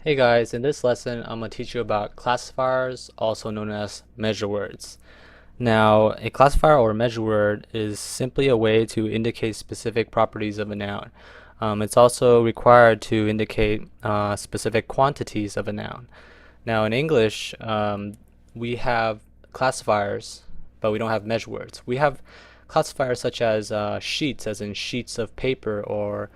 Hey guys, in this lesson I'm going to teach you about classifiers, also known as measure words. Now, a classifier or measure word is simply a way to indicate specific properties of a noun. It's also required to indicate specific quantities of a noun. Now, in English, we have classifiers, but we don't have measure words. We have classifiers such as sheets, as in sheets of paper, or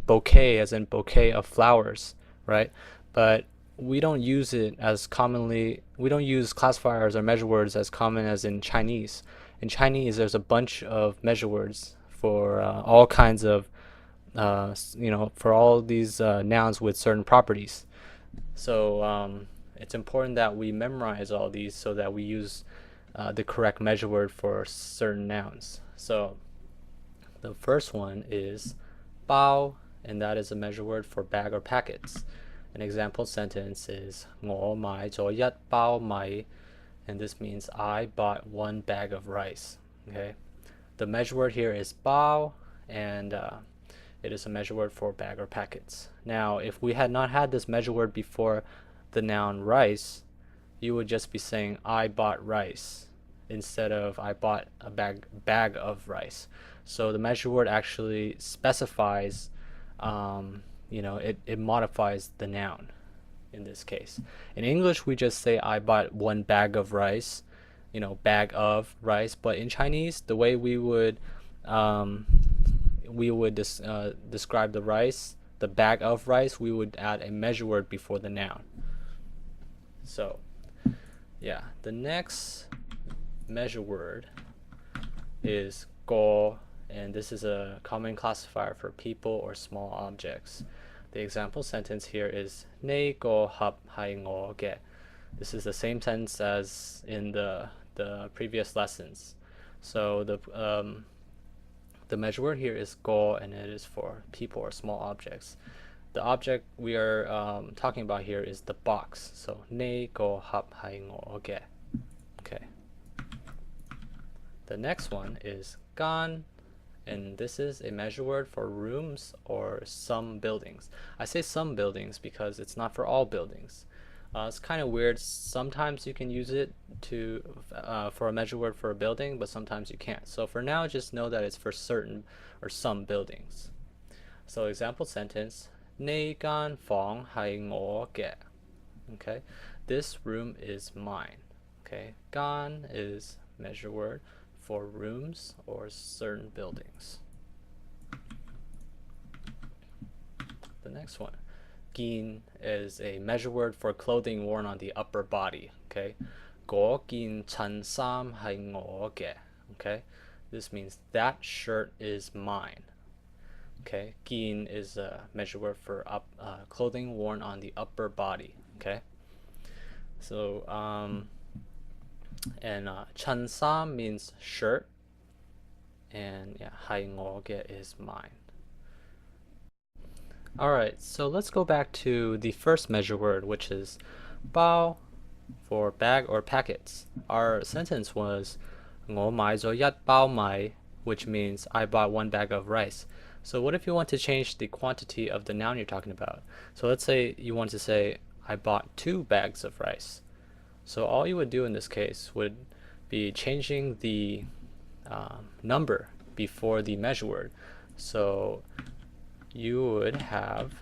bouquet, as in bouquet of flowers, right? But we don't use it as commonly, we don't use classifiers or measure words as common as in Chinese. In Chinese, there's a bunch of measure words for all kinds of, for all these nouns with certain properties. So it's important that we memorize all these so that we use the correct measure word for certain nouns. So the first one is bao, and that is a measure word for bag or packets. An example sentence is 我買咗一包米, and this means I bought one bag of rice. Okay, the measure word here is bao, and it is a measure word for bag or packets. Now, if we had not had this measure word before the noun rice, you would just be saying I bought rice instead of I bought a bag of rice. So the measure word actually specifies, it modifies the noun in this case. In English, we just say I bought one bag of rice, bag of rice. But in Chinese, the way we would describe the rice, the bag of rice, we would add a measure word before the noun. So, yeah, the next measure word is go, and this is a common classifier for people or small objects. The example sentence here is 呢個盒係我嘅. This is the same sentence as in the previous lessons. So the measure word here is go, and it is for people or small objects. The object we are talking about here is the box. So 呢個盒係我嘅. Okay. The next one is gan, and this is a measure word for rooms or some buildings. I say some buildings because it's not for all buildings. It's kind of weird. Sometimes you can use it for a measure word for a building, but sometimes you can't. So for now, just know that it's for certain or some buildings. So example sentence, 呢間房係我嘅. Okay, this room is mine. Okay, gan is measure word for rooms or certain buildings. The next one, 긴, is a measure word for clothing worn on the upper body. Okay, 嗰件襯衫係我嘅. Okay, this means that shirt is mine. Okay, 긴 is a measure word for clothing worn on the upper body. Okay, so and 찬衫means shirt, and yeah, 係我嘅 is mine. Alright, so let's go back to the first measure word, which is bao, for bag or packets. Our sentence was 我買咗一包米, which means I bought one bag of rice. So what if you want to change the quantity of the noun you're talking about? So let's say you want to say I bought 2 bags of rice. So all you would do in this case would be changing the number before the measure word. So you would have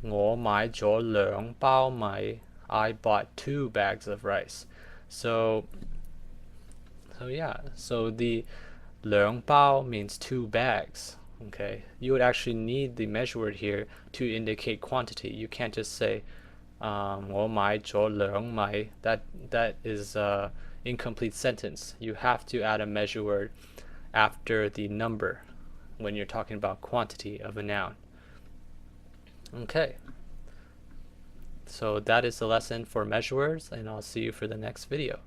我買咗2包米. I bought 2 bags of rice. So yeah, so the 2包 means 2 bags. Okay, you would actually need the measure word here to indicate quantity. You can't just say 我買咗2米. That is an incomplete sentence. You have to add a measure word after the number when you're talking about quantity of a noun. Okay, so that is the lesson for measure words, and I'll see you for the next video.